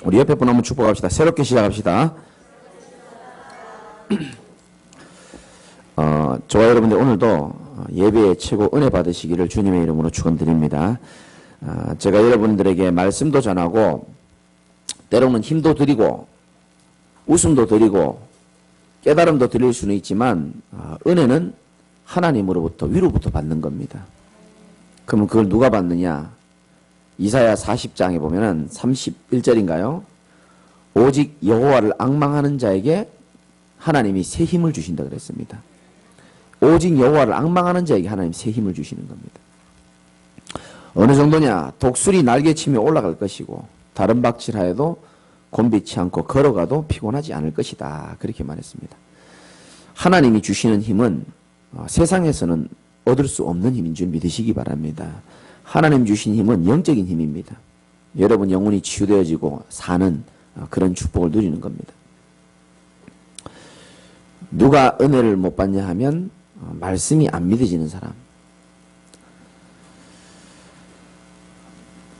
우리 옆에 분 한번 축복합시다. 새롭게 시작합시다. 저와 여러분들 오늘도 예배의 최고 은혜 받으시기를 주님의 이름으로 축원드립니다. 제가 여러분들에게 말씀도 전하고 때로는 힘도 드리고 웃음도 드리고 깨달음도 드릴 수는 있지만 은혜는 하나님으로부터 위로부터 받는 겁니다. 그러면 그걸 누가 받느냐? 이사야 40장에 보면은 31절인가요? 오직 여호와를 앙망하는 자에게 하나님이 새 힘을 주신다 그랬습니다. 오직 여호와를 앙망하는 자에게 하나님이 새 힘을 주시는 겁니다. 어느 정도냐? 독수리 날개치며 올라갈 것이고 다른 박질하여도 곤비치 않고 걸어가도 피곤하지 않을 것이다. 그렇게 말했습니다. 하나님이 주시는 힘은 세상에서는 얻을 수 없는 힘인 줄 믿으시기 바랍니다. 하나님 주신 힘은 영적인 힘입니다. 여러분 영혼이 치유되어지고 사는 그런 축복을 누리는 겁니다. 누가 은혜를 못 받냐 하면 말씀이 안 믿어지는 사람.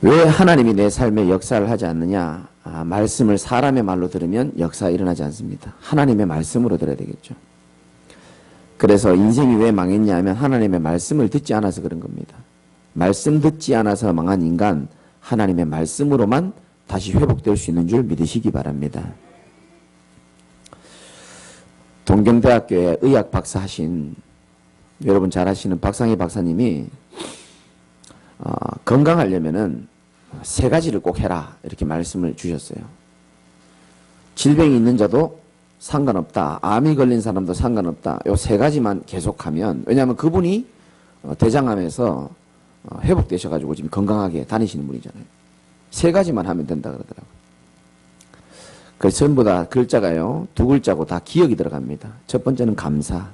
왜 하나님이 내 삶에 역사를 하지 않느냐? 말씀을 사람의 말로 들으면 역사가 일어나지 않습니다. 하나님의 말씀으로 들어야 되겠죠. 그래서 인생이 왜 망했냐 하면 하나님의 말씀을 듣지 않아서 그런 겁니다. 말씀 듣지 않아서 망한 인간, 하나님의 말씀으로만 다시 회복될 수 있는 줄 믿으시기 바랍니다. 동경대학교에 의학 박사 하신 여러분 잘 아시는 박상희 박사님이 건강하려면은 세 가지를 꼭 해라 이렇게 말씀을 주셨어요. 질병이 있는 자도 상관없다. 암이 걸린 사람도 상관없다. 요 세 가지만 계속하면, 왜냐하면 그분이 대장암에서 회복되셔가지고 지금 건강하게 다니시는 분이잖아요. 세 가지만 하면 된다 그러더라고요. 그래서 전부 다 글자가요, 두 글자고 다 기억이 들어갑니다. 첫 번째는 감사.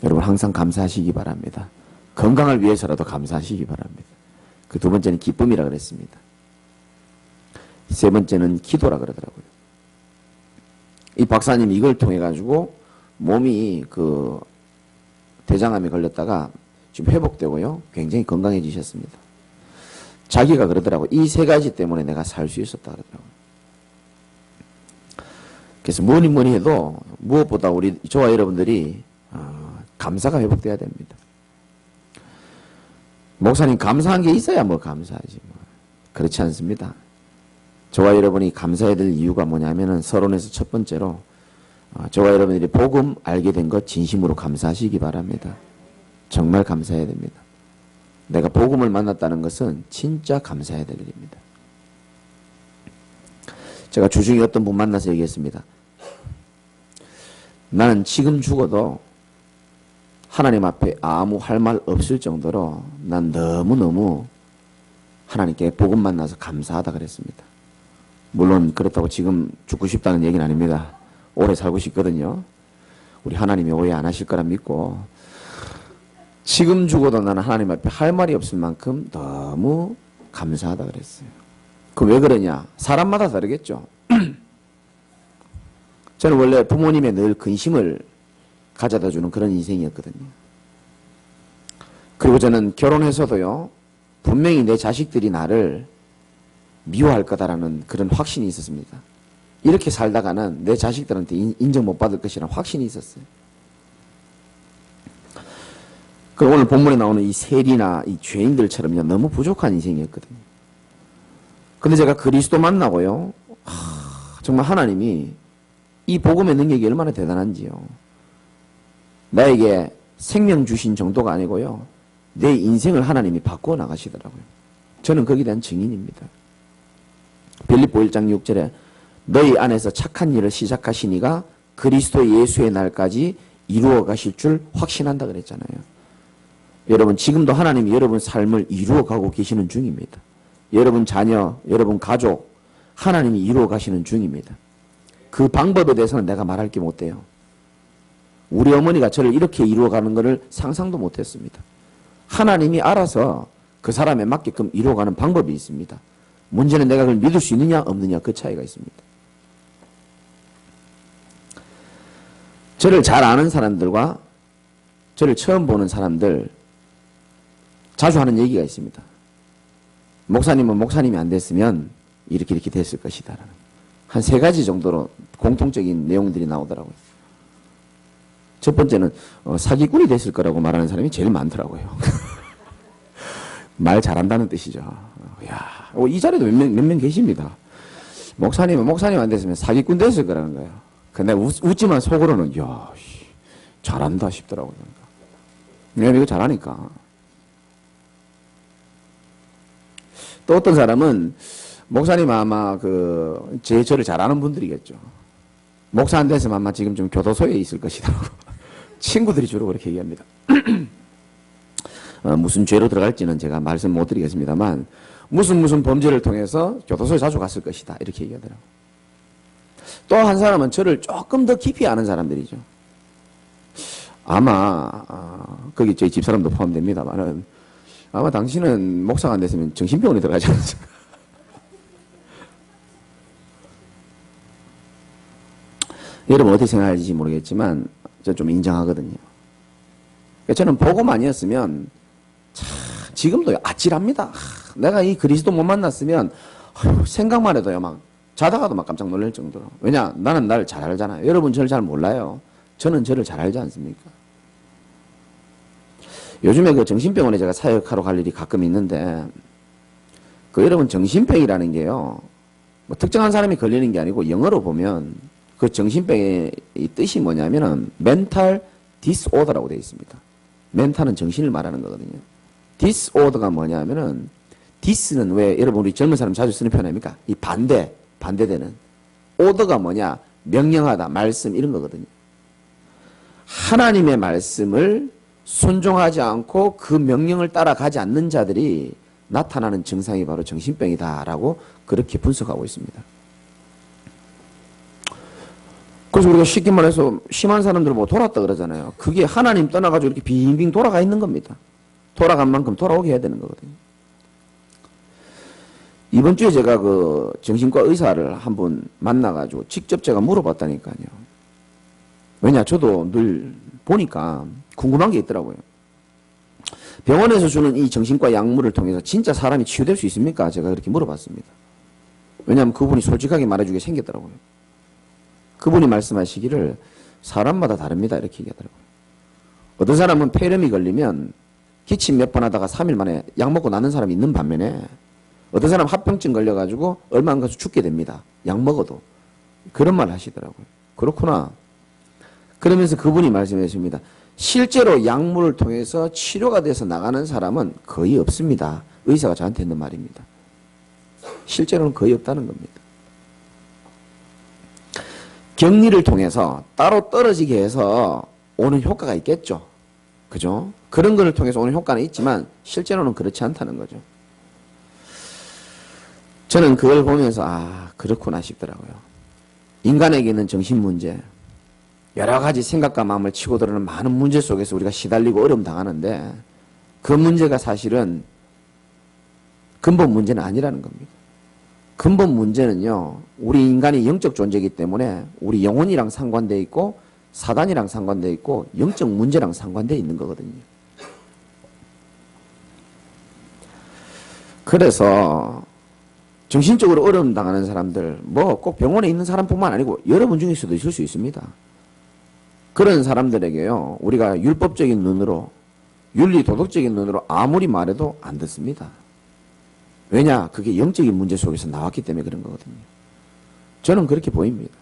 여러분 항상 감사하시기 바랍니다. 건강을 위해서라도 감사하시기 바랍니다. 그 두 번째는 기쁨이라 그랬습니다. 세 번째는 기도라 그러더라고요. 이 박사님이 이걸 통해 가지고 몸이 그 대장암에 걸렸다가 지금 회복되고요, 굉장히 건강해지셨습니다. 자기가 그러더라고요. 이 세 가지 때문에 내가 살 수 있었다 그러더라고요. 그래서 뭐니 해도 무엇보다 저와 여러분들이 감사가 회복돼야 됩니다. 목사님 감사한 게 있어야 뭐 감사하지 뭐. 그렇지 않습니다. 저와 여러분이 감사해야 될 이유가 뭐냐면은 서론에서 첫 번째로 저와 여러분들이 복음 알게 된 것 진심으로 감사하시기 바랍니다. 정말 감사해야 됩니다. 내가 복음을 만났다는 것은 진짜 감사해야 될 일입니다. 제가 주중에 어떤 분 만나서 얘기했습니다. 나는 지금 죽어도 하나님 앞에 아무 할 말 없을 정도로 난 너무너무 하나님께 복음 만나서 감사하다 그랬습니다. 물론 그렇다고 지금 죽고 싶다는 얘기는 아닙니다. 오래 살고 싶거든요. 우리 하나님이 오해 안 하실 거라 믿고, 지금 죽어도 나는 하나님 앞에 할 말이 없을 만큼 너무 감사하다 그랬어요. 그 왜 그러냐? 사람마다 다르겠죠. 저는 원래 부모님의 늘 근심을 가져다 주는 그런 인생이었거든요. 그리고 저는 결혼해서도요, 분명히 내 자식들이 나를 미워할 거다라는 그런 확신이 있었습니다. 이렇게 살다가는 내 자식들한테 인정 못 받을 것이라는 확신이 있었어요. 그리고 오늘 본문에 나오는 이 세리나 이 죄인들처럼요, 너무 부족한 인생이었거든요. 근데 제가 그리스도 만나고요, 정말 하나님이 이 복음의 능력이 얼마나 대단한지요. 나에게 생명 주신 정도가 아니고요, 내 인생을 하나님이 바꾸어 나가시더라고요. 저는 거기에 대한 증인입니다. 빌립보 1장 6절에 너희 안에서 착한 일을 시작하시니가 그리스도 예수의 날까지 이루어 가실 줄 확신한다 그랬잖아요. 여러분 지금도 하나님이 여러분 삶을 이루어 가고 계시는 중입니다. 여러분 자녀, 여러분 가족 하나님이 이루어 가시는 중입니다. 그 방법에 대해서는 내가 말할 게 못 돼요. 우리 어머니가 저를 이렇게 이루어가는 것을 상상도 못했습니다. 하나님이 알아서 그 사람에 맞게끔 이루어가는 방법이 있습니다. 문제는 내가 그걸 믿을 수 있느냐 없느냐, 그 차이가 있습니다. 저를 잘 아는 사람들과 저를 처음 보는 사람들 자주 하는 얘기가 있습니다. 목사님은 목사님이 안 됐으면 이렇게 됐을 것이다. 한 3가지 정도로 공통적인 내용들이 나오더라고요. 첫 번째는 사기꾼이 됐을 거라고 말하는 사람이 제일 많더라고요. 말 잘한다는 뜻이죠. 야, 이 자리도 몇 명 계십니다. 목사님 안 됐으면 사기꾼 됐을 거라는 거예요. 근데 웃지만 속으로는 야, 잘한다 싶더라고요. 왜냐면 이거 잘하니까. 또 어떤 사람은 목사님 아마 저를 잘 아는 분들이겠죠. 목사 안 됐으면 아마 지금 좀 교도소에 있을 것이다. 친구들이 주로 그렇게 얘기합니다. 무슨 죄로 들어갈지는 제가 말씀 못 드리겠습니다만 무슨 범죄를 통해서 교도소에 자주 갔을 것이다. 이렇게 얘기하더라고요. 또 한 사람은 저를 조금 더 깊이 아는 사람들이죠. 아마 거기 저희 집사람도 포함됩니다만은 아마 당신은 목사가 안 됐으면 정신병원에 들어가지 않았을까. 여러분 어떻게 생각할지 모르겠지만 저 좀 인정하거든요. 저는 복음 아니었으면 지금도 아찔합니다. 내가 이 그리스도 못 만났으면 생각만 해도요 막 자다가도 막 깜짝 놀랄 정도로. 왜냐 나는 나를 잘 알잖아요. 여러분 저를 잘 몰라요. 저는 저를 잘 알지 않습니까? 요즘에 정신병원에 제가 사역하러 갈 일이 가끔 있는데 여러분 정신병이라는 게요 뭐 특정한 사람이 걸리는 게 아니고 영어로 보면 그 정신병의 뜻이 뭐냐면은 mental disorder라고 되어 있습니다. 멘탈은 정신을 말하는 거거든요. disorder가 뭐냐면은 dis는 왜 여러분 우리 젊은 사람 자주 쓰는 표현 아닙니까? 이 반대되는 order가 뭐냐? 명령하다, 말씀 이런 거거든요. 하나님의 말씀을 순종하지 않고 그 명령을 따라가지 않는 자들이 나타나는 증상이 바로 정신병이다라고 그렇게 분석하고 있습니다. 그래서 우리가 쉽게 말해서 심한 사람들은 뭐 돌았다 그러잖아요. 그게 하나님 떠나가지고 이렇게 빙빙 돌아가 있는 겁니다. 돌아간 만큼 돌아오게 해야 되는 거거든요. 이번 주에 제가 정신과 의사를 한번 만나가지고 직접 제가 물어봤다니까요. 왜냐, 저도 늘 보니까 궁금한 게 있더라고요. 병원에서 주는 이 정신과 약물을 통해서 진짜 사람이 치유될 수 있습니까? 제가 그렇게 물어봤습니다. 왜냐하면 그분이 솔직하게 말해주게 생겼더라고요. 그분이 말씀하시기를 사람마다 다릅니다. 이렇게 얘기하더라고요. 어떤 사람은 폐렴이 걸리면 기침 몇 번 하다가 3일 만에 약 먹고 나는 사람이 있는 반면에 어떤 사람 합병증 걸려가지고 얼마 안 가서 죽게 됩니다. 약 먹어도. 그런 말 하시더라고요. 그렇구나. 그러면서 그분이 말씀하십니다. 실제로 약물을 통해서 치료가 돼서 나가는 사람은 거의 없습니다. 의사가 저한테 했는 말입니다. 실제로는 거의 없다는 겁니다. 격리를 통해서 따로 떨어지게 해서 오는 효과가 있겠죠. 그죠? 그런 것을 통해서 오는 효과는 있지만 실제로는 그렇지 않다는 거죠. 저는 그걸 보면서 그렇구나 싶더라고요. 인간에게 있는 정신 문제, 여러 가지 생각과 마음을 치고 들어오는 많은 문제 속에서 우리가 시달리고 어려움 당하는데 그 문제가 사실은 근본 문제는 아니라는 겁니다. 근본 문제는요, 우리 인간이 영적 존재이기 때문에 우리 영혼이랑 상관되어 있고 사단이랑 상관되어 있고 영적 문제랑 상관되어 있는 거거든요. 그래서 정신적으로 어려움 당하는 사람들, 뭐 꼭 병원에 있는 사람뿐만 아니고 여러분 중에서도 있을 수 있습니다. 그런 사람들에게요, 우리가 율법적인 눈으로, 윤리 도덕적인 눈으로 아무리 말해도 안 듣습니다. 왜냐? 그게 영적인 문제 속에서 나왔기 때문에 그런 거거든요. 저는 그렇게 보입니다.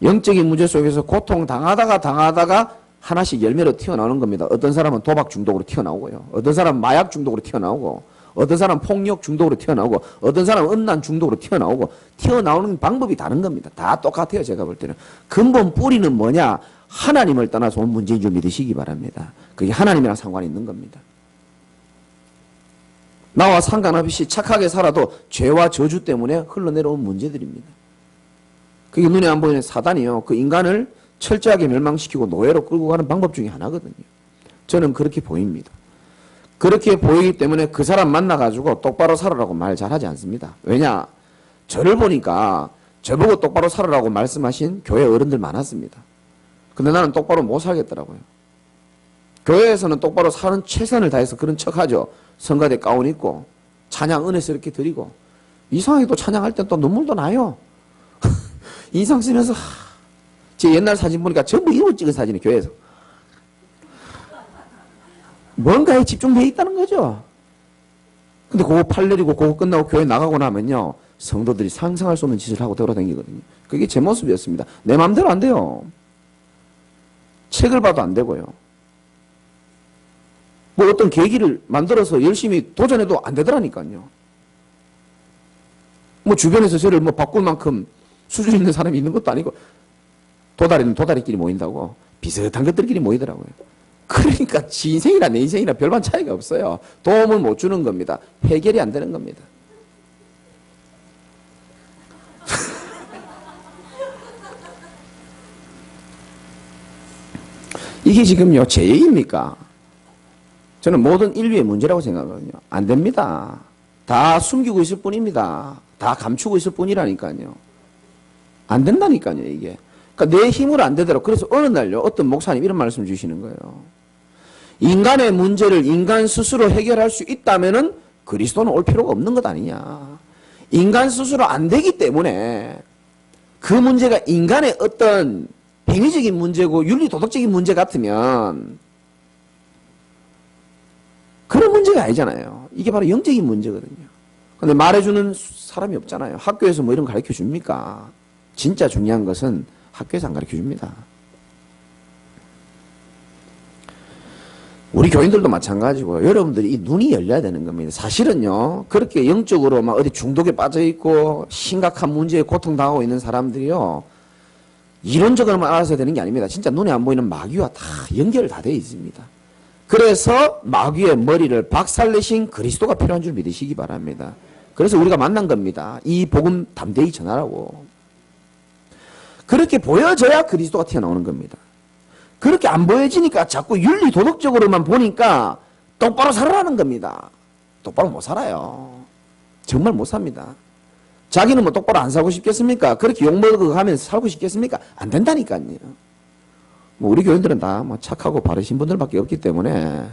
영적인 문제 속에서 고통 당하다가 하나씩 열매로 튀어나오는 겁니다. 어떤 사람은 도박 중독으로 튀어나오고요. 어떤 사람은 마약 중독으로 튀어나오고, 어떤 사람은 폭력 중독으로 튀어나오고, 어떤 사람은 음란 중독으로 튀어나오고, 튀어나오는 방법이 다른 겁니다. 다 똑같아요. 제가 볼 때는. 근본 뿌리는 뭐냐? 하나님을 떠나서 온 문제인 줄 믿으시기 바랍니다. 그게 하나님이랑 상관이 있는 겁니다. 나와 상관없이 착하게 살아도 죄와 저주 때문에 흘러내려온 문제들입니다. 그게 눈에 안 보이는 사단이요, 그 인간을 철저하게 멸망시키고 노예로 끌고 가는 방법 중에 하나거든요. 저는 그렇게 보입니다. 그렇게 보이기 때문에 그 사람 만나가지고 똑바로 살아라고 말 잘하지 않습니다. 왜냐? 저를 보니까 저보고 똑바로 살아라고 말씀하신 교회 어른들 많았습니다. 근데 나는 똑바로 못 살겠더라고요. 교회에서는 똑바로 사는 최선을 다해서 그런 척하죠. 성가대 가운 입고 찬양 은혜스럽게 드리고 이상하게도 찬양할 때 또 눈물도 나요. 인상 쓰면서 제 옛날 사진 보니까 전부 이걸 찍은 사진이 교회에서. 뭔가에 집중되어 있다는 거죠. 근데 그거 판례리고 그거 끝나고 교회 나가고 나면요. 성도들이 상상할 수 없는 짓을 하고 돌아다니거든요. 그게 제 모습이었습니다. 내 마음대로 안 돼요. 책을 봐도 안 되고요. 뭐 어떤 계기를 만들어서 열심히 도전해도 안 되더라니까요. 뭐 주변에서 저를 뭐 바꿀 만큼 수준 있는 사람이 있는 것도 아니고 도다리는 도다리끼리 모인다고 비슷한 것들끼리 모이더라고요. 그러니까 지 인생이나 내 인생이나 별반 차이가 없어요. 도움을 못 주는 겁니다. 해결이 안 되는 겁니다. 이게 지금요 제 얘기입니까? 저는 모든 인류의 문제라고 생각하거든요. 안 됩니다. 다 숨기고 있을 뿐입니다. 다 감추고 있을 뿐이라니까요. 안 된다니까요 이게. 그러니까 내 힘으로 안 되더라고. 그래서 어느 날요 어떤 목사님 이런 말씀 주시는 거예요. 인간의 문제를 인간 스스로 해결할 수 있다면은 그리스도는 올 필요가 없는 것 아니냐. 인간 스스로 안 되기 때문에 그 문제가 인간의 어떤 행위적인 문제고 윤리도덕적인 문제 같으면 그런 문제가 아니잖아요. 이게 바로 영적인 문제거든요. 근데 말해주는 사람이 없잖아요. 학교에서 뭐 이런 거 가르쳐 줍니까? 진짜 중요한 것은 학교에서 안 가르쳐 줍니다. 우리 교인들도 마찬가지고 여러분들이 이 눈이 열려야 되는 겁니다. 사실은요 그렇게 영적으로 막 어디 중독에 빠져 있고 심각한 문제에 고통당하고 있는 사람들이요 이론적으로만 알아서 되는 게 아닙니다. 진짜 눈에 안 보이는 마귀와 다 연결 다 되어 있습니다. 그래서 마귀의 머리를 박살내신 그리스도가 필요한 줄 믿으시기 바랍니다. 그래서 우리가 만난 겁니다. 이 복음 담대히 전하라고. 그렇게 보여져야 그리스도가 튀어나오는 겁니다. 그렇게 안 보여지니까 자꾸 윤리 도덕적으로만 보니까 똑바로 살아라는 겁니다. 똑바로 못 살아요. 정말 못 삽니다. 자기는 뭐 똑바로 안 살고 싶겠습니까? 그렇게 욕먹어 가면서 살고 싶겠습니까? 안 된다니까요. 뭐 우리 교인들은 다 뭐 착하고 바르신 분들밖에 없기 때문에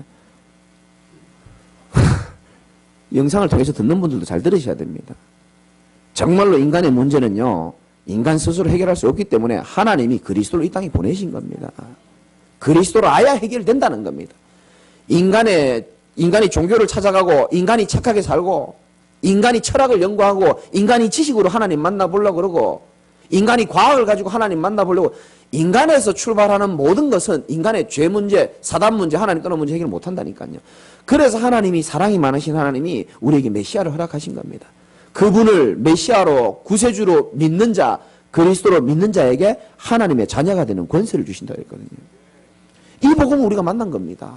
영상을 통해서 듣는 분들도 잘 들으셔야 됩니다. 정말로 인간의 문제는요. 인간 스스로 해결할 수 없기 때문에 하나님이 그리스도를 이 땅에 보내신 겁니다. 그리스도로 아야 해결된다는 겁니다. 인간이 종교를 찾아가고 인간이 착하게 살고 인간이 철학을 연구하고 인간이 지식으로 하나님 만나보려고 그러고 인간이 과학을 가지고 하나님 만나보려고 인간에서 출발하는 모든 것은 인간의 죄 문제, 사단 문제, 하나님 떠난 문제 해결 못한다니까요. 그래서 하나님이 사랑이 많으신 하나님이 우리에게 메시아를 허락하신 겁니다. 그분을 메시아로 구세주로 믿는 자, 그리스도로 믿는 자에게 하나님의 자녀가 되는 권세를 주신다고 했거든요. 이 복음을 우리가 만난 겁니다.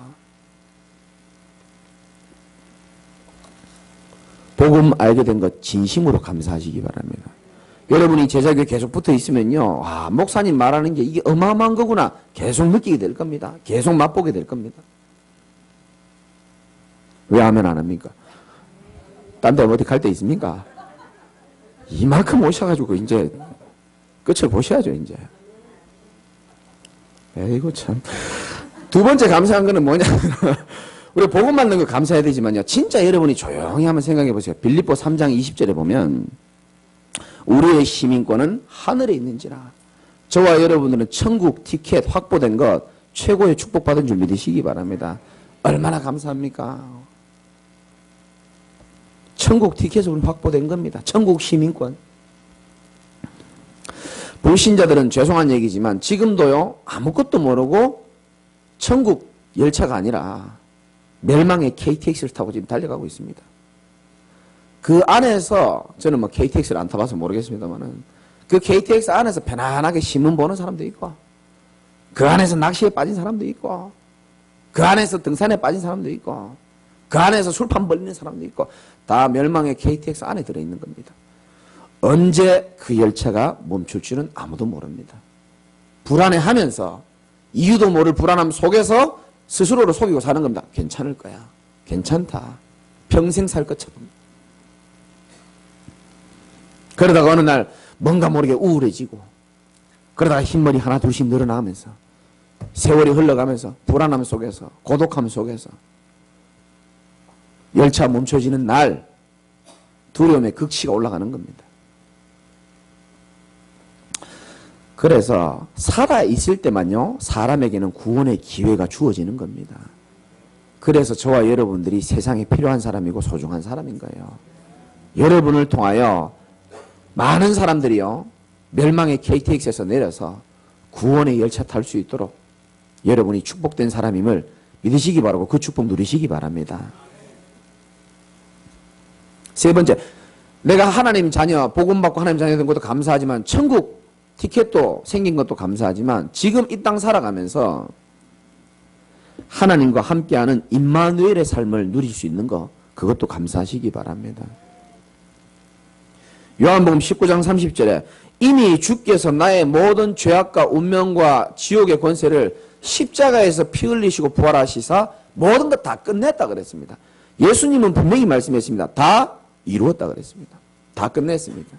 복음 알게 된 것 진심으로 감사하시기 바랍니다. 여러분이 제자교에 계속 붙어 있으면요. 아, 목사님 말하는 게 이게 어마어마한 거구나. 계속 느끼게 될 겁니다. 계속 맛보게 될 겁니다. 왜 아멘 안 합니까? 딴 데 어디 갈 데 있습니까? 이만큼 오셔가지고 이제 끝을 보셔야죠, 이제. 에이구, 참. 두 번째 감사한 거는 뭐냐면, 우리 복음 받는 거 감사해야 되지만요. 진짜 여러분이 조용히 한번 생각해 보세요. 빌립보 3장 20절에 보면, 우리의 시민권은 하늘에 있는지라. 저와 여러분들은 천국 티켓 확보된 것 최고의 축복받은 줄 믿으시기 바랍니다. 얼마나 감사합니까? 천국 티켓을 우리 확보된 겁니다. 천국 시민권. 불신자들은 죄송한 얘기지만 지금도요 아무것도 모르고 천국 열차가 아니라 멸망의 KTX를 타고 지금 달려가고 있습니다. 그 안에서 저는 뭐 KTX를 안 타봐서 모르겠습니다만은 그 KTX 안에서 편안하게 신문 보는 사람도 있고 그 안에서 낚시에 빠진 사람도 있고 그 안에서 등산에 빠진 사람도 있고 그 안에서 술판 벌리는 사람도 있고 다 멸망의 KTX 안에 들어있는 겁니다. 언제 그 열차가 멈출 줄은 아무도 모릅니다. 불안해하면서 이유도 모를 불안함 속에서 스스로를 속이고 사는 겁니다. 괜찮을 거야. 괜찮다. 평생 살 것처럼. 그러다가 어느 날 뭔가 모르게 우울해지고 그러다가 흰머리 하나 둘씩 늘어나면서 세월이 흘러가면서 불안함 속에서 고독함 속에서 열차 멈춰지는 날 두려움의 극치가 올라가는 겁니다. 그래서 살아있을 때만요, 사람에게는 구원의 기회가 주어지는 겁니다. 그래서 저와 여러분들이 세상에 필요한 사람이고 소중한 사람인 거예요. 여러분을 통하여 많은 사람들이요, 멸망의 KTX에서 내려서 구원의 열차 탈 수 있도록 여러분이 축복된 사람임을 믿으시기 바라고 그 축복 누리시기 바랍니다. 세 번째, 내가 하나님 자녀, 복음 받고 하나님 자녀 된 것도 감사하지만 천국 티켓도 생긴 것도 감사하지만 지금 이 땅 살아가면서 하나님과 함께하는 임마누엘의 삶을 누릴 수 있는 것, 그것도 감사하시기 바랍니다. 요한복음 19장 30절에 이미 주께서 나의 모든 죄악과 운명과 지옥의 권세를 십자가에서 피 흘리시고 부활하시사 모든 것 다 끝냈다 그랬습니다. 예수님은 분명히 말씀했습니다. 다 이루었다 그랬습니다. 다 끝냈습니다.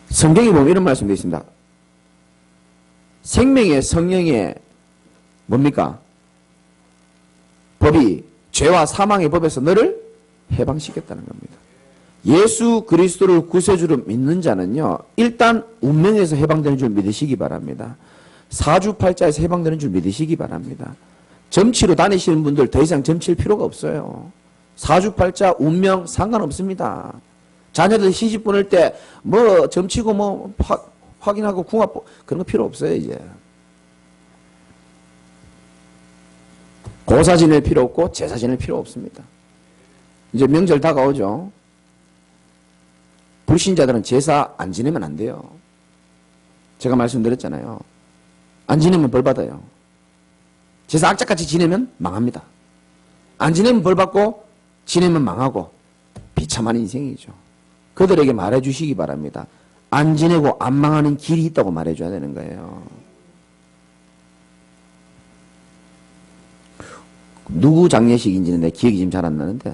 성경에 보면 이런 말씀도 있습니다. 생명의 성령의 뭡니까? 법이 죄와 사망의 법에서 너를 해방시켰다는 겁니다. 예수 그리스도를 구세주로 믿는 자는요, 일단 운명에서 해방되는 줄 믿으시기 바랍니다. 사주팔자에서 해방되는 줄 믿으시기 바랍니다. 점치로 다니시는 분들 더 이상 점칠 필요가 없어요. 사주팔자, 운명 상관없습니다. 자녀들 시집 보낼 때 뭐 점치고 뭐 확인하고 궁합 그런 거 필요 없어요. 이제 고사 지낼 필요 없고 제사 지낼 필요 없습니다. 이제 명절 다가오죠. 불신자들은 제사 안 지내면 안 돼요. 제가 말씀드렸잖아요. 안 지내면 벌 받아요. 제사 악착같이 지내면 망합니다. 안 지내면 벌 받고 지내면 망하고 비참한 인생이죠. 그들에게 말해주시기 바랍니다. 안 지내고 안 망하는 길이 있다고 말해줘야 되는 거예요. 누구 장례식인지는 내 기억이 지금 잘 안 나는데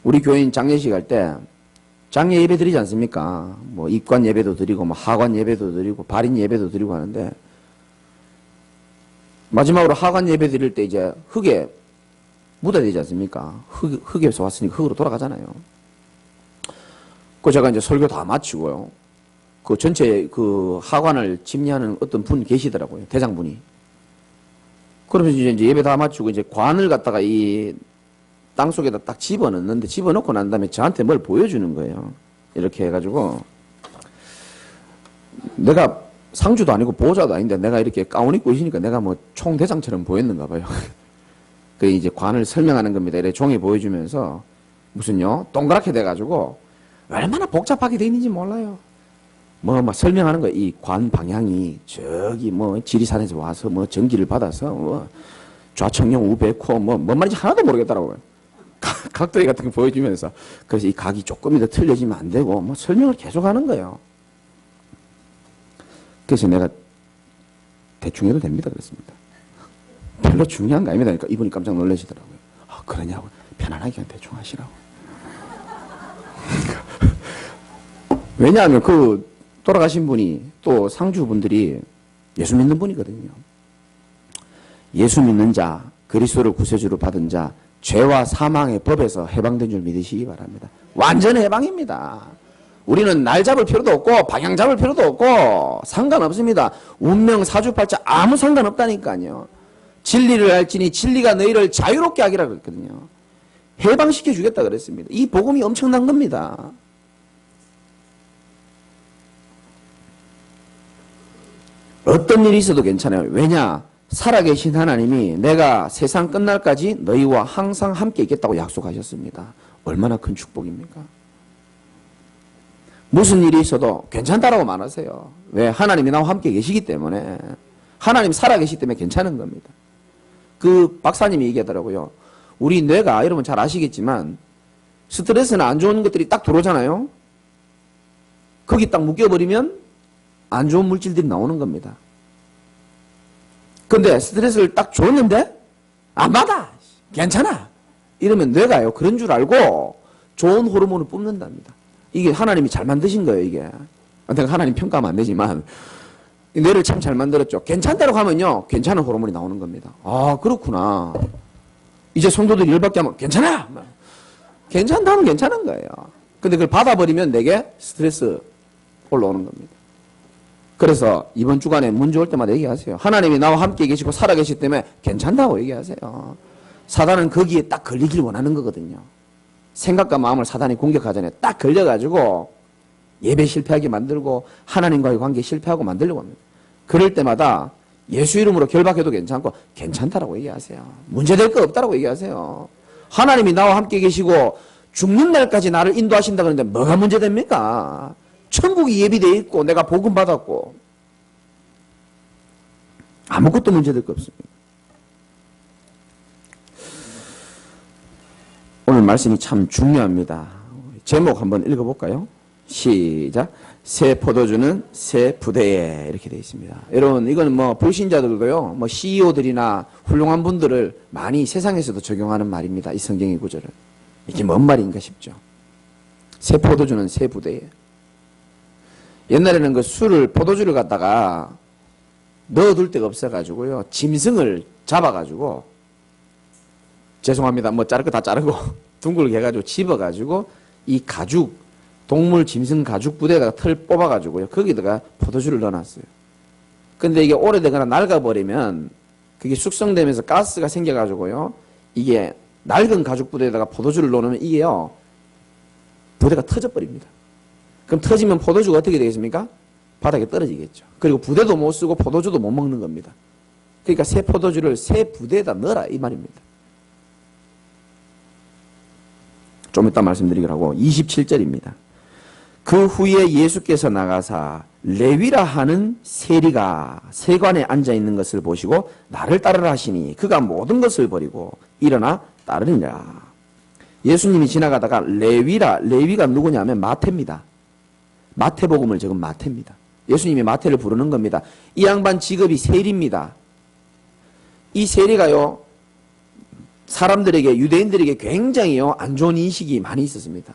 우리 교인 장례식 할 때 장례 예배 드리지 않습니까? 뭐 입관 예배도 드리고 뭐 하관 예배도 드리고 발인 예배도 드리고 하는데 마지막으로 하관 예배 드릴 때 이제 흙에 묻어야 되지 않습니까? 흙에서 왔으니까 흙으로 돌아가잖아요. 그 제가 이제 설교 다 마치고요. 그 전체 그 하관을 집례하는 어떤 분 계시더라고요. 대장분이. 그러면서 이제 예배 다 마치고 이제 관을 갖다가 이 땅속에다 딱 집어넣는데 집어넣고 난 다음에 저한테 뭘 보여주는 거예요. 이렇게 해가지고 내가 상주도 아니고 보호자도 아닌데 내가 이렇게 가운 입고 있으니까 내가 뭐 총대장처럼 보였는가 봐요. 그 이제 관을 설명하는 겁니다. 이렇게 종이 보여주면서 무슨요 동그랗게 돼가지고 얼마나 복잡하게 돼 있는지 몰라요. 뭐 막 설명하는 거예요. 이 관 방향이 저기 뭐 지리산에서 와서 뭐 전기를 받아서 뭐 좌청룡 우백호 뭔 말인지 하나도 모르겠더라고요. 각도기 같은 거 보여주면서 그래서 이 각이 조금이라도 틀려지면 안 되고 뭐 설명을 계속 하는 거예요. 그래서 내가 대충 해도 됩니다 그랬습니다. 별로 중요한 거 아닙니다. 그러니까 이분이 깜짝 놀라시더라고요. 아, 그러냐고. 편안하게 그냥 대충 하시라고. 왜냐하면 그 돌아가신 분이 또 상주분들이 예수 믿는 분이거든요. 예수 믿는 자, 그리스도를 구세주로 받은 자, 죄와 사망의 법에서 해방된 줄 믿으시기 바랍니다. 완전 해방입니다. 우리는 날 잡을 필요도 없고 방향 잡을 필요도 없고 상관없습니다. 운명 사주팔자 아무 상관없다니까요. 진리를 알지니 진리가 너희를 자유롭게 하기라 그랬거든요. 해방시켜 주겠다 그랬습니다. 이 복음이 엄청난 겁니다. 어떤 일이 있어도 괜찮아요. 왜냐? 살아계신 하나님이 내가 세상 끝날까지 너희와 항상 함께 있겠다고 약속하셨습니다. 얼마나 큰 축복입니까? 무슨 일이 있어도 괜찮다라고 말하세요. 왜? 하나님이 나와 함께 계시기 때문에. 하나님 살아계시기 때문에 괜찮은 겁니다. 그 박사님이 얘기하더라고요. 우리 뇌가 여러분 잘 아시겠지만 스트레스나 안 좋은 것들이 딱 들어오잖아요. 거기 딱 묶여버리면 안 좋은 물질들이 나오는 겁니다. 근데 스트레스를 딱 줬는데 안 받아. 괜찮아. 이러면 뇌가요. 그런 줄 알고 좋은 호르몬을 뿜는답니다. 이게 하나님이 잘 만드신 거예요. 이게. 내가 하나님 평가하면 안 되지만 뇌를 참 잘 만들었죠. 괜찮다고 하면요. 괜찮은 호르몬이 나오는 겁니다. 아 그렇구나. 이제 성도들이 열받게 하면 괜찮아! 괜찮다면 괜찮은 거예요. 근데 그걸 받아버리면 내게 스트레스 올라오는 겁니다. 그래서 이번 주간에 문제 올 때마다 얘기하세요. 하나님이 나와 함께 계시고 살아계시기 때문에 괜찮다고 얘기하세요. 사단은 거기에 딱 걸리길 원하는 거거든요. 생각과 마음을 사단이 공격하잖아요. 딱 걸려가지고 예배 실패하게 만들고 하나님과의 관계 실패하고 만들려고 합니다. 그럴 때마다 예수 이름으로 결박해도 괜찮고 괜찮다라고 얘기하세요. 문제될 거 없다라고 얘기하세요. 하나님이 나와 함께 계시고 죽는 날까지 나를 인도하신다 그러는데 뭐가 문제됩니까? 천국이 예비되어 있고 내가 복음 받았고 아무것도 문제될 거 없습니다. 오늘 말씀이 참 중요합니다. 제목 한번 읽어볼까요? 시작. 새 포도주는 새 부대에 이렇게 되어 있습니다. 여러분 이건 뭐 불신자들도요, 뭐 CEO들이나 훌륭한 분들을 많이 세상에서도 적용하는 말입니다. 이 성경의 구절을. 이게 뭔 말인가 싶죠. 새 포도주는 새 부대에. 옛날에는 그 술을 포도주를 갖다가 넣어둘 데가 없어가지고요, 짐승을 잡아가지고, 죄송합니다, 뭐 자를 거 다 자르고 둥글게 해가지고 집어가지고 이 가죽, 동물 짐승 가죽 부대에다가 털 뽑아가지고요, 거기다가 포도주를 넣어놨어요. 근데 이게 오래되거나 낡아버리면 그게 숙성되면서 가스가 생겨가지고요, 이게 낡은 가죽 부대에다가 포도주를 넣으면 이게요, 부대가 터져버립니다. 그럼 터지면 포도주가 어떻게 되겠습니까? 바닥에 떨어지겠죠. 그리고 부대도 못 쓰고 포도주도 못 먹는 겁니다. 그러니까 새 포도주를 새 부대에다 넣어라 이 말입니다. 좀 이따 말씀드리기로 하고 27절입니다. 그 후에 예수께서 나가사 레위라 하는 세리가 세관에 앉아있는 것을 보시고 나를 따르라 하시니 그가 모든 것을 버리고 일어나 따르니라. 예수님이 지나가다가 레위가 누구냐면 마태입니다. 마태복음을 적은 마태입니다. 예수님이 마태를 부르는 겁니다. 이 양반 직업이 세리입니다. 이 세리가요, 사람들에게, 유대인들에게 굉장히요, 안 좋은 인식이 많이 있었습니다.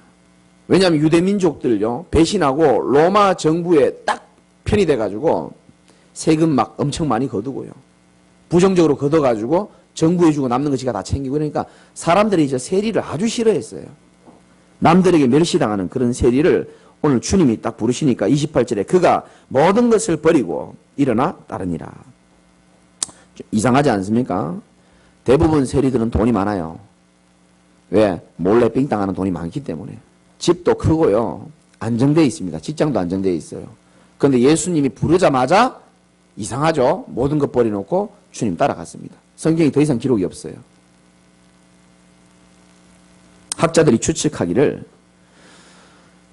왜냐하면 유대민족들요, 배신하고 로마 정부에 딱 편이 돼가지고 세금 막 엄청 많이 거두고요, 부정적으로 걷어가지고 정부에 주고 남는 거 지가 다 챙기고, 그러니까 사람들이 이제 세리를 아주 싫어했어요. 남들에게 멸시당하는 그런 세리를 오늘 주님이 딱 부르시니까 28절에 그가 모든 것을 버리고 일어나 따르니라. 이상하지 않습니까? 대부분 세리들은 돈이 많아요. 왜? 몰래 삥땅하는 돈이 많기 때문에. 집도 크고요, 안정되어 있습니다. 직장도 안정되어 있어요. 그런데 예수님이 부르자마자 이상하죠? 모든 것 버려놓고 주님 따라갔습니다. 성경에 더 이상 기록이 없어요. 학자들이 추측하기를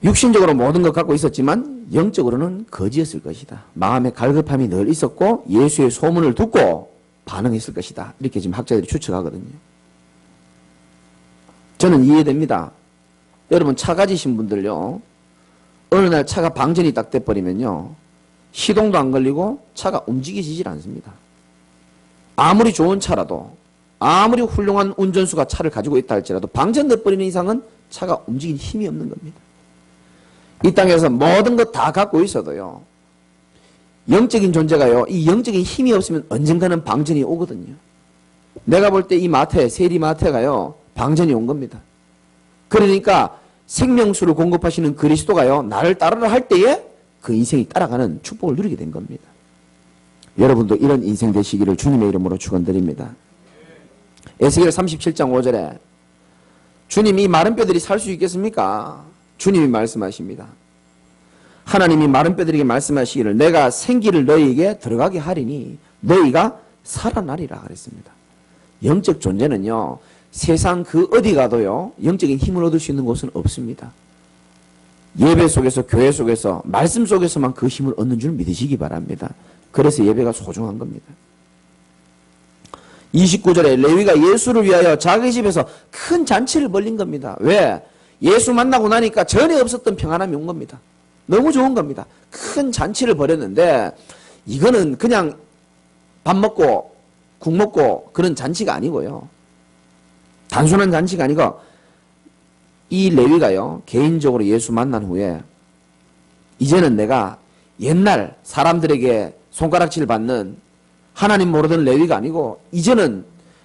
육신적으로 모든 것 갖고 있었지만 영적으로는 거지였을 것이다. 마음의 갈급함이 늘 있었고 예수의 소문을 듣고 반응했을 것이다. 이렇게 지금 학자들이 추측하거든요. 저는 이해됩니다. 여러분 차 가지신 분들요, 어느 날 차가 방전이 딱 돼버리면요, 시동도 안 걸리고 차가 움직이지질 않습니다. 아무리 좋은 차라도, 아무리 훌륭한 운전수가 차를 가지고 있다 할지라도 방전돼버리는 이상은 차가 움직일 힘이 없는 겁니다. 이 땅에서 모든 것 다 갖고 있어도요, 영적인 존재가요, 이 영적인 힘이 없으면 언젠가는 방전이 오거든요. 내가 볼 때 이 마태, 세리 마태가요, 방전이 온 겁니다. 그러니까 생명수를 공급하시는 그리스도가요, 나를 따르라 할 때에 그 인생이 따라가는 축복을 누리게 된 겁니다. 여러분도 이런 인생 되시기를 주님의 이름으로 축원드립니다. 에스겔 37장 5절에 주님이 마른 뼈들이 살 수 있겠습니까? 주님이 말씀하십니다. 하나님이 마른 뼈들에게 말씀하시기를 내가 생기를 너희에게 들어가게 하리니 너희가 살아나리라 그랬습니다. 영적 존재는요, 세상 그 어디 가도요, 영적인 힘을 얻을 수 있는 곳은 없습니다. 예배 속에서, 교회 속에서, 말씀 속에서만 그 힘을 얻는 줄 믿으시기 바랍니다. 그래서 예배가 소중한 겁니다. 29절에 레위가 예수를 위하여 자기 집에서 큰 잔치를 벌린 겁니다. 왜? 예수 만나고 나니까 전에 없었던 평안함이 온 겁니다. 너무 좋은 겁니다. 큰 잔치를 벌였는데 이거는 그냥 밥 먹고 국 먹고 그런 잔치가 아니고요, 단순한 잔치가 아니고 이 레위가요, 개인적으로 예수 만난 후에 이제는 내가 옛날 사람들에게 손가락질 받는 하나님 모르던 레위가 아니고 이제는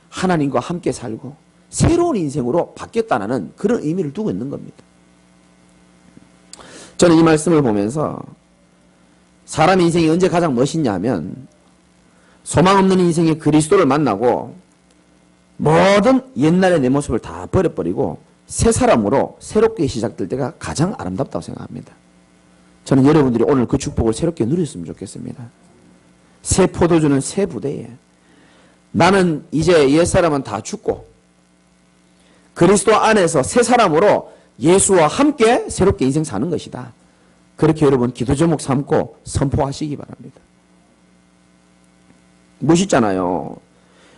하나님과 함께 살고 새로운 인생으로 바뀌었다는 그런 의미를 두고 있는 겁니다. 저는 이 말씀을 보면서 사람의 인생이 언제 가장 멋있냐 하면 소망 없는 인생의 그리스도를 만나고 모든 옛날의 내 모습을 다 버려버리고 새 사람으로 새롭게 시작될 때가 가장 아름답다고 생각합니다. 저는 여러분들이 오늘 그 축복을 새롭게 누렸으면 좋겠습니다. 새 포도주는 새 부대에 나는 이제 옛사람은 다 죽고 그리스도 안에서 새 사람으로 예수와 함께 새롭게 인생 사는 것이다. 그렇게 여러분 기도 제목 삼고 선포하시기 바랍니다. 멋있잖아요.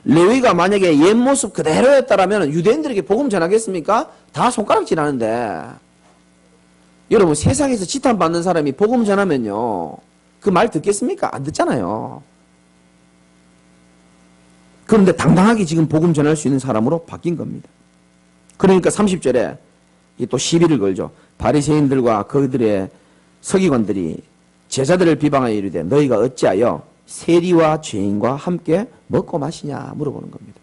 레위가 만약에 옛 모습 그대로였다면 유대인들에게 복음 전하겠습니까? 다 손가락질 하는데 여러분 세상에서 지탄받는 사람이 복음 전하면요 그 말 듣겠습니까? 안 듣잖아요. 그런데 당당하게 지금 복음 전할 수 있는 사람으로 바뀐 겁니다. 그러니까 30절에 또 시비를 걸죠. 바리새인들과 그들의 서기관들이 제자들을 비방하여 이르되 너희가 어찌하여 세리와 죄인과 함께 먹고 마시냐 물어보는 겁니다.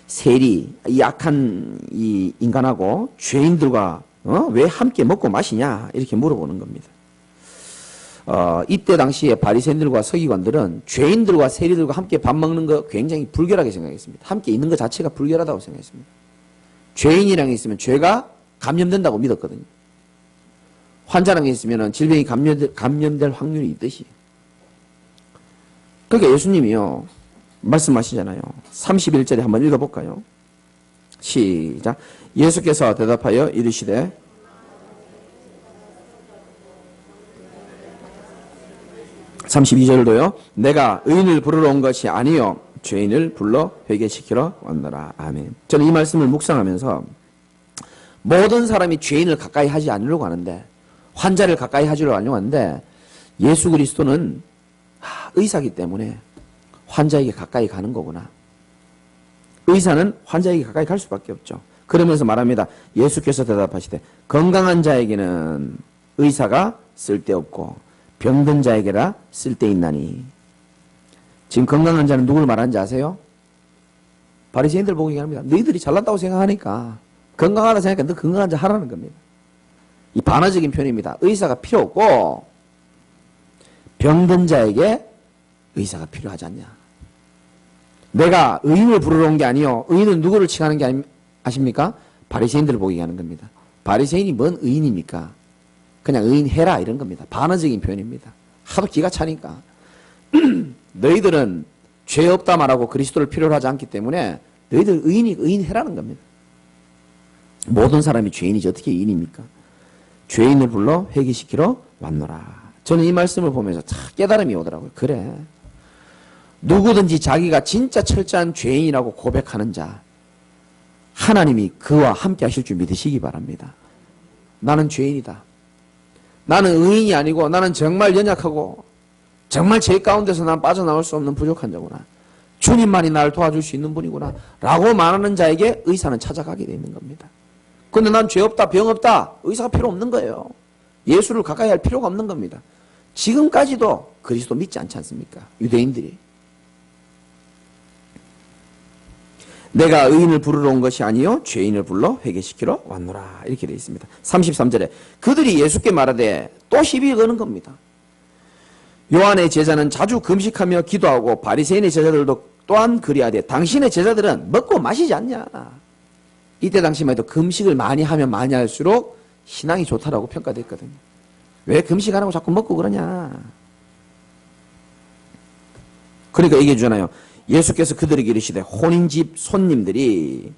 세리, 약한 이 인간하고 죄인들과 왜 함께 먹고 마시냐 이렇게 물어보는 겁니다. 이때 당시에 바리새인들과 서기관들은 죄인들과 세리들과 함께 밥 먹는 거 굉장히 불결하게 생각했습니다. 함께 있는 것 자체가 불결하다고 생각했습니다. 죄인이랑 있으면 죄가 감염된다고 믿었거든요. 환자랑 있으면 질병이 감염될 확률이 있듯이. 그러니까 예수님이요 말씀하시잖아요. 31절에 한번 읽어볼까요? 시작. 예수께서 대답하여 이르시되 (32절도요) 내가 의인을 부르러 온 것이 아니요 죄인을 불러 회개시키러 왔노라. 아멘. 저는 이 말씀을 묵상하면서 모든 사람이 죄인을 가까이 하지 않으려고 하는데 환자를 가까이 하려고 하는데 예수 그리스도는 의사이기 때문에 환자에게 가까이 가는 거구나. 의사는 환자에게 가까이 갈 수밖에 없죠. 그러면서 말합니다. 예수께서 대답하시되 건강한 자에게는 의사가 쓸데없고 병든 자에게라 쓸데있나니. 지금 건강한 자는 누굴 말하는지 아세요? 바리새인들 보고 얘기합니다. 너희들이 잘났다고 생각하니까 건강하다 생각하니까 너 건강한 자 하라는 겁니다. 이 반어적인 표현입니다. 의사가 필요 없고 병든 자에게 의사가 필요하지 않냐. 내가 의인을 부르러 온 게 아니요 의인은 누구를 칭하는 게 아십니까? 바리새인들을 보게 하는 겁니다. 바리새인이 뭔 의인입니까? 그냥 의인 해라 이런 겁니다. 반어적인 표현입니다. 하도 기가 차니까 너희들은 죄 없다 말하고 그리스도를 필요로 하지 않기 때문에 너희들 의인 해라는 겁니다. 모든 사람이 죄인이지 어떻게 의인입니까? 죄인을 불러 회개시키러 왔노라. 저는 이 말씀을 보면서 참 깨달음이 오더라고요. 그래. 누구든지 자기가 진짜 철저한 죄인이라고 고백하는 자 하나님이 그와 함께 하실 줄 믿으시기 바랍니다. 나는 죄인이다. 나는 의인이 아니고 나는 정말 연약하고 정말 죄 가운데서 난 빠져나올 수 없는 부족한 자구나. 주님만이 나를 도와줄 수 있는 분이구나 라고 말하는 자에게 의사는 찾아가게 돼 있는 겁니다. 근데 난 죄 없다 병 없다 의사가 필요 없는 거예요. 예수를 가까이 할 필요가 없는 겁니다. 지금까지도 그리스도 믿지 않지 않습니까? 유대인들이. 내가 의인을 부르러 온 것이 아니요 죄인을 불러 회개시키러 왔노라. 이렇게 되어 있습니다. 33절에 그들이 예수께 말하되 또 시비 거는 겁니다. 요한의 제자는 자주 금식하며 기도하고 바리새인의 제자들도 또한 그리하되 당신의 제자들은 먹고 마시지 않냐. 이때 당시만 해도 금식을 많이 하면 많이 할수록 신앙이 좋다라고 평가됐거든요. 왜 금식 안 하고 자꾸 먹고 그러냐. 그러니까 얘기해 주잖아요. 예수께서 그들에게 이르시되 혼인집 손님들이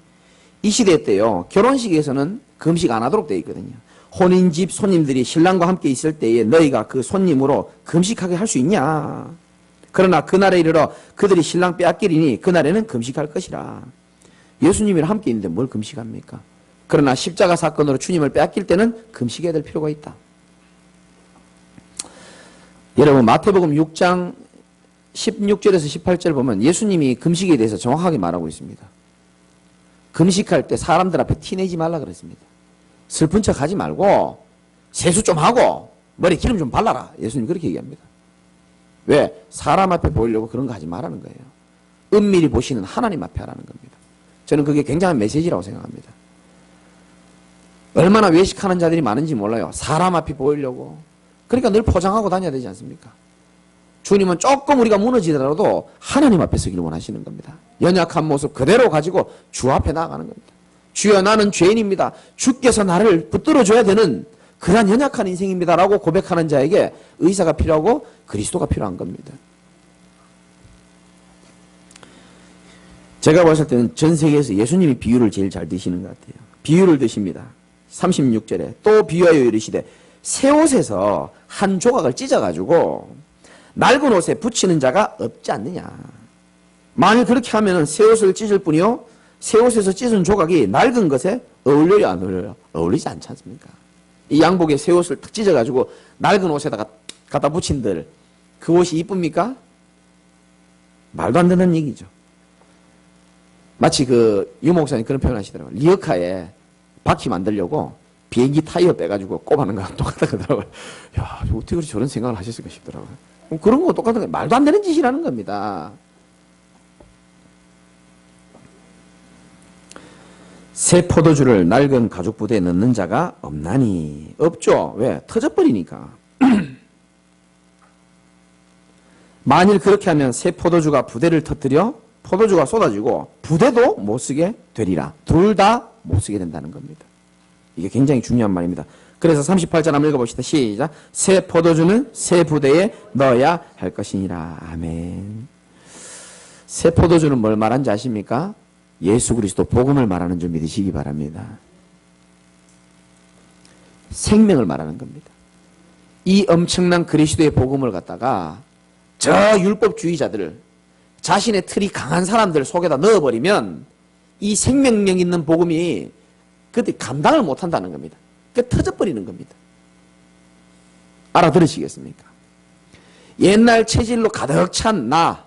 이 시대 때요 결혼식에서는 금식 안 하도록 되어 있거든요. 혼인집 손님들이 신랑과 함께 있을 때에 너희가 그 손님으로 금식하게 할 수 있냐. 그러나 그날에 이르러 그들이 신랑 빼앗기리니 그날에는 금식할 것이라. 예수님이랑 함께 있는데 뭘 금식합니까? 그러나 십자가 사건으로 주님을 빼앗길 때는 금식해야 될 필요가 있다. 여러분 마태복음 6장 16절에서 18절 보면 예수님이 금식에 대해서 정확하게 말하고 있습니다. 금식할 때 사람들 앞에 티내지 말라 그랬습니다. 슬픈 척 하지 말고 세수 좀 하고 머리 기름 좀 발라라. 예수님 그렇게 얘기합니다. 왜? 사람 앞에 보이려고 그런 거 하지 말라는 거예요. 은밀히 보시는 하나님 앞에 하라는 겁니다. 저는 그게 굉장한 메시지라고 생각합니다. 얼마나 외식하는 자들이 많은지 몰라요. 사람 앞이 보이려고. 그러니까 늘 포장하고 다녀야 되지 않습니까? 주님은 조금 우리가 무너지더라도 하나님 앞에 서기를 원하시는 겁니다. 연약한 모습 그대로 가지고 주 앞에 나아가는 겁니다. 주여 나는 죄인입니다. 주께서 나를 붙들어줘야 되는 그러한 연약한 인생입니다라고 고백하는 자에게 의사가 필요하고 그리스도가 필요한 겁니다. 제가 봤을 때는 전 세계에서 예수님이 비유를 제일 잘 드시는 것 같아요. 비유를 드십니다. 36절에 또 비유하여 이르시되 새 옷에서 한 조각을 찢어가지고 낡은 옷에 붙이는 자가 없지 않느냐. 만일 그렇게 하면 새 옷을 찢을 뿐이요 새 옷에서 찢은 조각이 낡은 것에 어울려요 안 어울려요? 어울리지 않지 않습니까? 이 양복에 새 옷을 탁 찢어가지고 낡은 옷에다가 갖다 붙인들 그 옷이 이쁩니까? 말도 안 되는 얘기죠. 마치 그 유목사님 그런 표현 하시더라고요. 리어카에 바퀴 만들려고 비행기 타이어 빼가지고 꼽아는 거랑 똑같다 그러더라고요. 야, 어떻게 그렇게 저런 생각을 하셨을까 싶더라고요. 그런 거 똑같은 거 말도 안 되는 짓이라는 겁니다. 새 포도주를 낡은 가죽 부대에 넣는 자가 없나니. 없죠. 왜? 터져버리니까. 만일 그렇게 하면 새 포도주가 부대를 터뜨려 포도주가 쏟아지고 부대도 못 쓰게 되리라. 둘 다 못 쓰게 된다는 겁니다. 이게 굉장히 중요한 말입니다. 그래서 38절 한번 읽어봅시다. 시작. 새 포도주는 새 부대에 넣어야 할 것이니라. 아멘. 새 포도주는 뭘 말하는지 아십니까? 예수 그리스도 복음을 말하는 줄 믿으시기 바랍니다. 생명을 말하는 겁니다. 이 엄청난 그리스도의 복음을 갖다가 저 율법주의자들, 자신의 틀이 강한 사람들 속에다 넣어버리면 이 생명력 있는 복음이 그때 감당을 못한다는 겁니다. 그 터져버리는 겁니다. 알아들으시겠습니까? 옛날 체질로 가득 찬 나.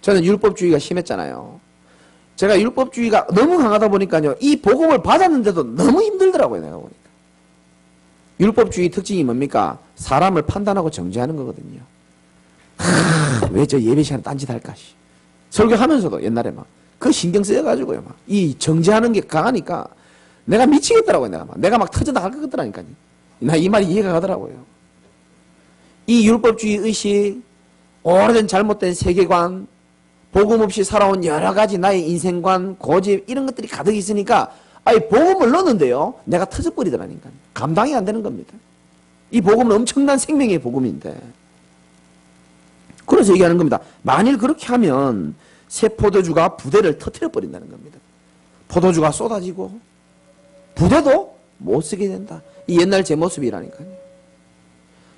저는 율법주의가 심했잖아요. 제가 율법주의가 너무 강하다 보니까요. 이 복음을 받았는데도 너무 힘들더라고요. 내가 보니까. 율법주의 특징이 뭡니까? 사람을 판단하고 정죄하는 거거든요. 왜 저 예배 시간에 딴짓 할까? 설교하면서도 옛날에 막 그 신경 쓰여가지고요. 막 이 정죄하는 게 강하니까 내가 미치겠더라고요. 내가 막 터져 나갈 것 같더라니까요. 나 이 말이 이해가 가더라고요. 이 율법주의 의식, 오래된 잘못된 세계관, 복음 없이 살아온 여러 가지 나의 인생관, 고집 이런 것들이 가득 있으니까 아예 복음을 넣는데요. 내가 터져버리더라니까요. 감당이 안 되는 겁니다. 이 복음은 엄청난 생명의 복음인데. 그래서 얘기하는 겁니다. 만일 그렇게 하면 새 포도주가 부대를 터뜨려 버린다는 겁니다. 포도주가 쏟아지고 부대도 못 쓰게 된다. 이 옛날 제 모습이라니까요.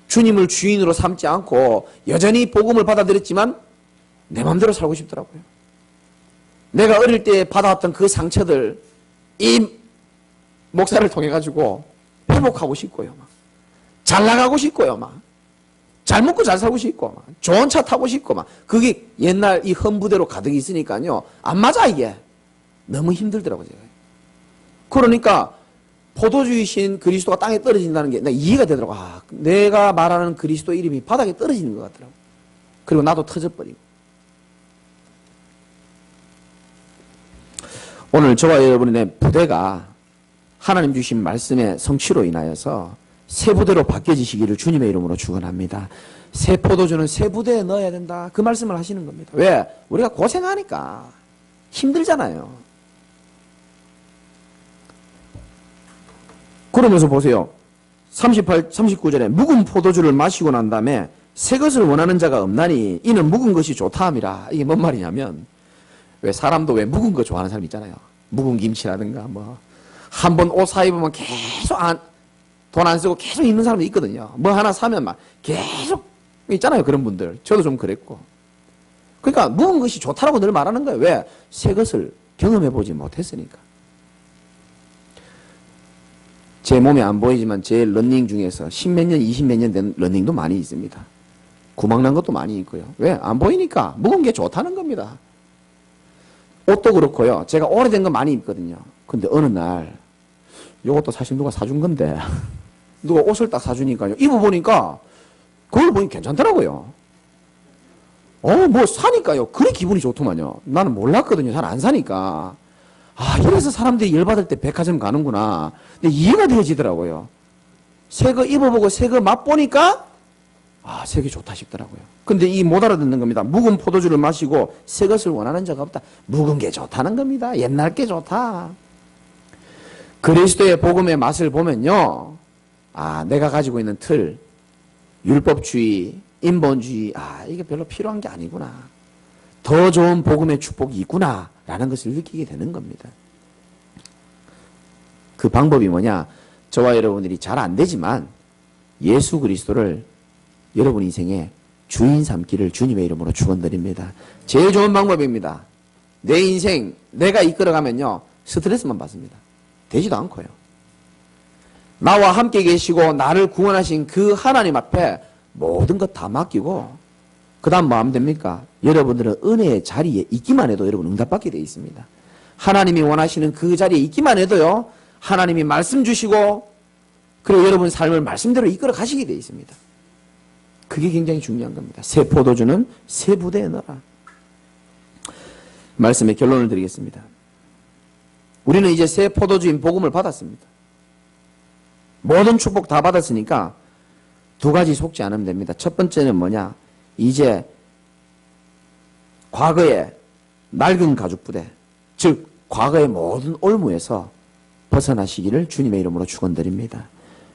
주님을 주인으로 삼지 않고 여전히 복음을 받아들였지만 내 마음대로 살고 싶더라고요. 내가 어릴 때 받아왔던 그 상처들 이 목사를 통해 가지고 회복하고 싶고요. 막. 잘 나가고 싶고요. 막. 잘 먹고 잘 살고 싶고 막. 좋은 차 타고 싶고 막. 그게 옛날 이 험부대로 가득 있으니까요. 안 맞아 이게. 너무 힘들더라고요. 제가. 그러니까 포도주이신 그리스도가 땅에 떨어진다는 게 내가 이해가 되더라고. 아, 내가 말하는 그리스도 이름이 바닥에 떨어지는 것 같더라고. 그리고 나도 터져버리고. 오늘 저와 여러분의 부대가 하나님 주신 말씀의 성취로 인하여서 새 부대로 바뀌어지시기를 주님의 이름으로 축원합니다. 새 포도주는 새 부대에 넣어야 된다. 그 말씀을 하시는 겁니다. 왜? 우리가 고생하니까 힘들잖아요. 그러면서 보세요. 39절에 묵은 포도주를 마시고 난 다음에 새 것을 원하는 자가 없나니 이는 묵은 것이 좋다 함이라. 이게 뭔 말이냐면 왜 사람도 왜 묵은 거 좋아하는 사람 있잖아요. 묵은 김치라든가 뭐 한 번 옷 사 입으면 계속 돈 안 쓰고 계속 입는 사람도 있거든요. 뭐 하나 사면 막 계속 있잖아요. 그런 분들. 저도 좀 그랬고. 그러니까 묵은 것이 좋다라고 늘 말하는 거예요. 왜? 새 것을 경험해보지 못했으니까. 제 몸에 안 보이지만 제 러닝 중에서 10몇 년, 20몇 년 된 러닝도 많이 있습니다. 구멍난 것도 많이 있고요. 왜? 안 보이니까 묵은 게 좋다는 겁니다. 옷도 그렇고요. 제가 오래된 거 많이 입거든요. 근데 어느 날 이것도 사실 누가 사준 건데 누가 옷을 딱 사주니까요. 입어보니까 그걸 보니 괜찮더라고요. 뭐 사니까요. 그래 기분이 좋더만요. 나는 몰랐거든요. 잘 안 사니까. 아, 이래서 사람들이 열받을 때 백화점 가는구나. 근데 이해가 되어지더라고요. 새 거 입어보고 새 거 맛보니까 아, 새 게 좋다 싶더라고요. 근데 이 못 알아듣는 겁니다. 묵은 포도주를 마시고 새 것을 원하는 적 없다. 묵은 게 좋다는 겁니다. 옛날 게 좋다. 그리스도의 복음의 맛을 보면요. 아, 내가 가지고 있는 틀, 율법주의, 인본주의, 아, 이게 별로 필요한 게 아니구나. 더 좋은 복음의 축복이 있구나. 라는 것을 느끼게 되는 겁니다. 그 방법이 뭐냐? 저와 여러분들이 잘 안 되지만 예수 그리스도를 여러분 인생의 주인 삼기를 주님의 이름으로 축원드립니다. 제일 좋은 방법입니다. 내 인생 내가 이끌어가면요. 스트레스만 받습니다. 되지도 않고요. 나와 함께 계시고 나를 구원하신 그 하나님 앞에 모든 것 다 맡기고 그 다음 뭐 하면 됩니까? 여러분들은 은혜의 자리에 있기만 해도 여러분 응답받게 되어 있습니다. 하나님이 원하시는 그 자리에 있기만 해도요. 하나님이 말씀 주시고 그리고 여러분 삶을 말씀대로 이끌어 가시게 되어 있습니다. 그게 굉장히 중요한 겁니다. 새 포도주는 새 부대에 넣어라. 말씀의 결론을 드리겠습니다. 우리는 이제 새 포도주인 복음을 받았습니다. 모든 축복 다 받았으니까 두 가지 속지 않으면 됩니다. 첫 번째는 뭐냐? 이제 과거의 낡은 가죽부대, 즉 과거의 모든 올무에서 벗어나시기를 주님의 이름으로 축원드립니다.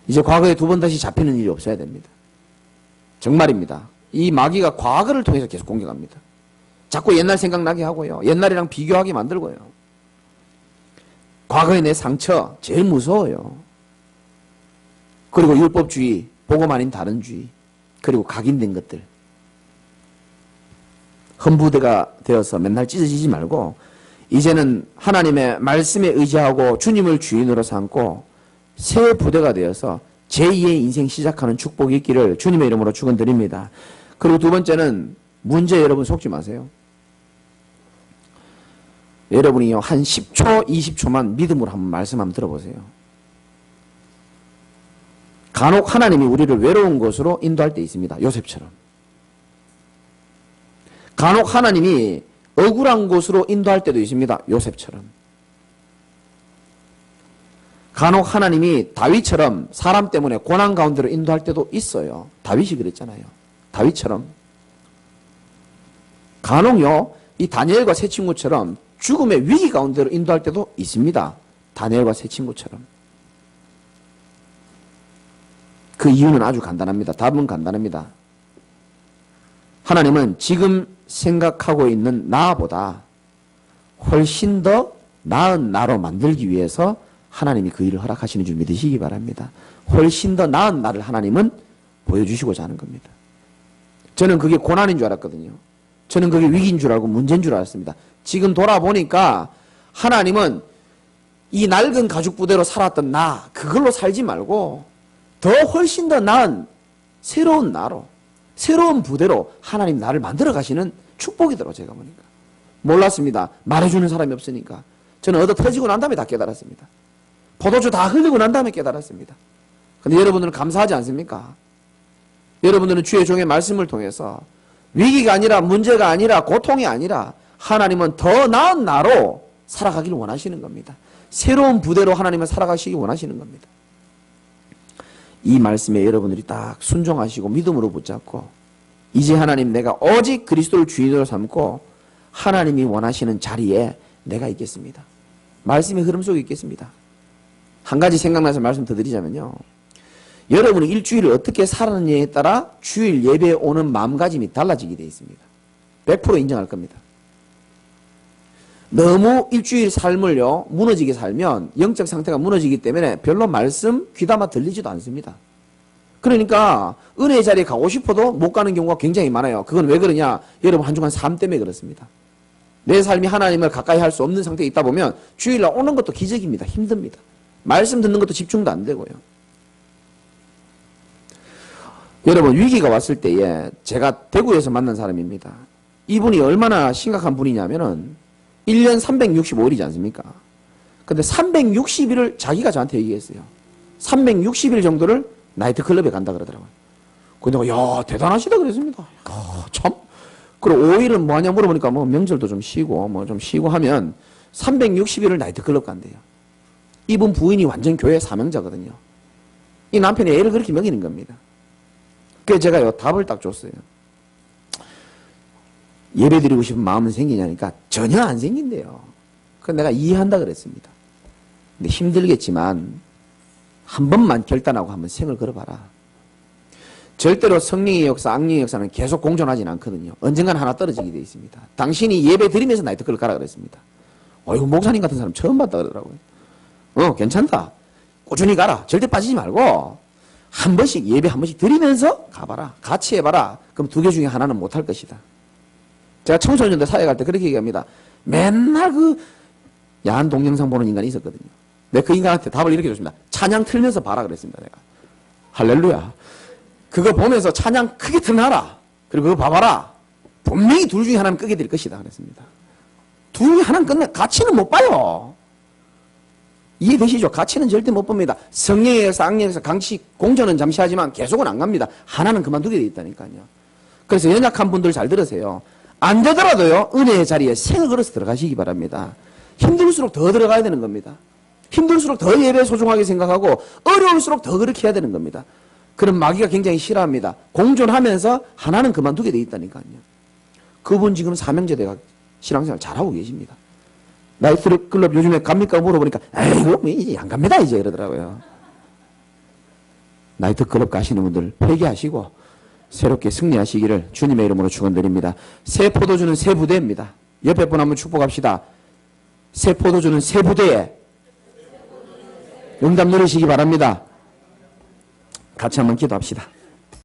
이제 과거에 두 번 다시 잡히는 일이 없어야 됩니다. 정말입니다. 이 마귀가 과거를 통해서 계속 공격합니다. 자꾸 옛날 생각나게 하고요. 옛날이랑 비교하게 만들고요. 과거의 내 상처 제일 무서워요. 그리고 율법주의, 복음 아닌 다른 주의, 그리고 각인된 것들. 흠부대가 되어서 맨날 찢어지지 말고 이제는 하나님의 말씀에 의지하고 주님을 주인으로 삼고 새 부대가 되어서 제2의 인생 시작하는 축복이 있기를 주님의 이름으로 축원드립니다. 그리고 두 번째는 문제 여러분 속지 마세요. 여러분이요 한 10초, 20초만 믿음으로 한번 말씀 한번 들어보세요. 간혹 하나님이 우리를 외로운 곳으로 인도할 때 있습니다. 요셉처럼. 간혹 하나님이 억울한 곳으로 인도할 때도 있습니다. 요셉처럼. 간혹 하나님이 다윗처럼 사람 때문에 고난 가운데로 인도할 때도 있어요. 다윗이 그랬잖아요. 다윗처럼. 간혹요, 이 다니엘과 세 친구처럼 죽음의 위기 가운데로 인도할 때도 있습니다. 다니엘과 세 친구처럼. 그 이유는 아주 간단합니다. 답은 간단합니다. 하나님은 지금 생각하고 있는 나보다 훨씬 더 나은 나로 만들기 위해서 하나님이 그 일을 허락하시는 줄 믿으시기 바랍니다. 훨씬 더 나은 나를 하나님은 보여주시고자 하는 겁니다. 저는 그게 고난인 줄 알았거든요. 저는 그게 위기인 줄 알고 문제인 줄 알았습니다. 지금 돌아보니까 하나님은 이 낡은 가죽 부대로 살았던 나, 그걸로 살지 말고 더 훨씬 더 나은 새로운 나로, 새로운 부대로 하나님 나를 만들어 가시는 축복이더라고요. 제가 보니까. 몰랐습니다. 말해주는 사람이 없으니까. 저는 얻어 터지고 난 다음에 다 깨달았습니다. 포도주 다 흘리고 난 다음에 깨달았습니다. 근데 여러분들은 감사하지 않습니까? 여러분들은 주의 종의 말씀을 통해서 위기가 아니라 문제가 아니라 고통이 아니라 하나님은 더 나은 나로 살아가기를 원하시는 겁니다. 새로운 부대로 하나님은 살아가시기 원하시는 겁니다. 이 말씀에 여러분들이 딱 순종하시고 믿음으로 붙잡고 이제 하나님 내가 오직 그리스도를 주인으로 삼고 하나님이 원하시는 자리에 내가 있겠습니다. 말씀의 흐름 속에 있겠습니다. 한 가지 생각나서 말씀 더 드리자면요. 여러분이 일주일을 어떻게 살았느냐에 따라 주일 예배에 오는 마음가짐이 달라지게 되어 있습니다. 100% 인정할 겁니다. 너무 일주일 삶을요 무너지게 살면 영적 상태가 무너지기 때문에 별로 말씀 귀담아 들리지도 않습니다. 그러니까 은혜의 자리에 가고 싶어도 못 가는 경우가 굉장히 많아요. 그건 왜 그러냐? 여러분 한 주간 삶 때문에 그렇습니다. 내 삶이 하나님을 가까이 할 수 없는 상태에 있다 보면 주일날 오는 것도 기적입니다. 힘듭니다. 말씀 듣는 것도 집중도 안 되고요. 여러분 위기가 왔을 때에 제가 대구에서 만난 사람입니다. 이분이 얼마나 심각한 분이냐면은 1년 365일이지 않습니까? 근데 360일을 자기가 저한테 얘기했어요. 360일 정도를 나이트클럽에 간다 그러더라고요. 근데 야 대단하시다 그랬습니다. 참 그리고 5일은 뭐 하냐 물어보니까 뭐 명절도 좀 쉬고 뭐 좀 쉬고 하면 360일을 나이트클럽 간대요. 이분 부인이 완전 교회 사명자거든요. 이 남편이 애를 그렇게 먹이는 겁니다. 그래서 제가요 답을 딱 줬어요. 예배 드리고 싶은 마음은 생기냐니까 전혀 안 생긴대요. 그래서 내가 이해한다 그랬습니다. 근데 힘들겠지만 한 번만 결단하고 한번 생을 걸어봐라. 절대로 성령의 역사, 악령의 역사는 계속 공존하지는 않거든요. 언젠간 하나 떨어지게 되어 있습니다. 당신이 예배 드리면서 나이트클럽 가라 그랬습니다. 이거 목사님 같은 사람 처음 봤다 그러더라고요. 괜찮다. 꾸준히 가라. 절대 빠지지 말고 한 번씩 예배 한 번씩 드리면서 가봐라. 같이 해봐라. 그럼 두 개 중에 하나는 못할 것이다. 제가 청소년들 사회 갈 때 그렇게 얘기합니다. 맨날 그 야한 동영상 보는 인간이 있었거든요. 내가 그 인간한테 답을 이렇게 줬습니다. 찬양 틀면서 봐라 그랬습니다. 내가. 할렐루야. 그거 보면서 찬양 크게 틀어놔라. 그리고 그거 봐봐라. 분명히 둘 중에 하나는 끄게 될 것이다 그랬습니다. 둘 중에 하나는 끝내 가치는 못 봐요. 이해되시죠? 가치는 절대 못 봅니다. 성령의 역사, 악령의 역사, 강치, 공전은 잠시 하지만 계속은 안 갑니다. 하나는 그만두게 돼 있다니까요. 그래서 연약한 분들 잘 들으세요. 안 되더라도요, 은혜의 자리에 생을 걸어서 들어가시기 바랍니다. 힘들수록 더 들어가야 되는 겁니다. 힘들수록 더 예배 소중하게 생각하고, 어려울수록 더 그렇게 해야 되는 겁니다. 그럼 마귀가 굉장히 싫어합니다. 공존하면서 하나는 그만두게 돼 있다니까요. 그분 지금 사명제대가 신앙생활 잘하고 계십니다. 나이트클럽 요즘에 갑니까? 물어보니까, 에이, 이제 안 갑니다, 이제 이러더라고요. 나이트클럽 가시는 분들 회개하시고, 새롭게 승리하시기를 주님의 이름으로 축원드립니다. 새 포도주는 새 부대입니다. 옆에 분 한번 축복합시다. 새 포도주는 새 부대에 응답 누리시기 바랍니다. 같이 한번 기도합시다.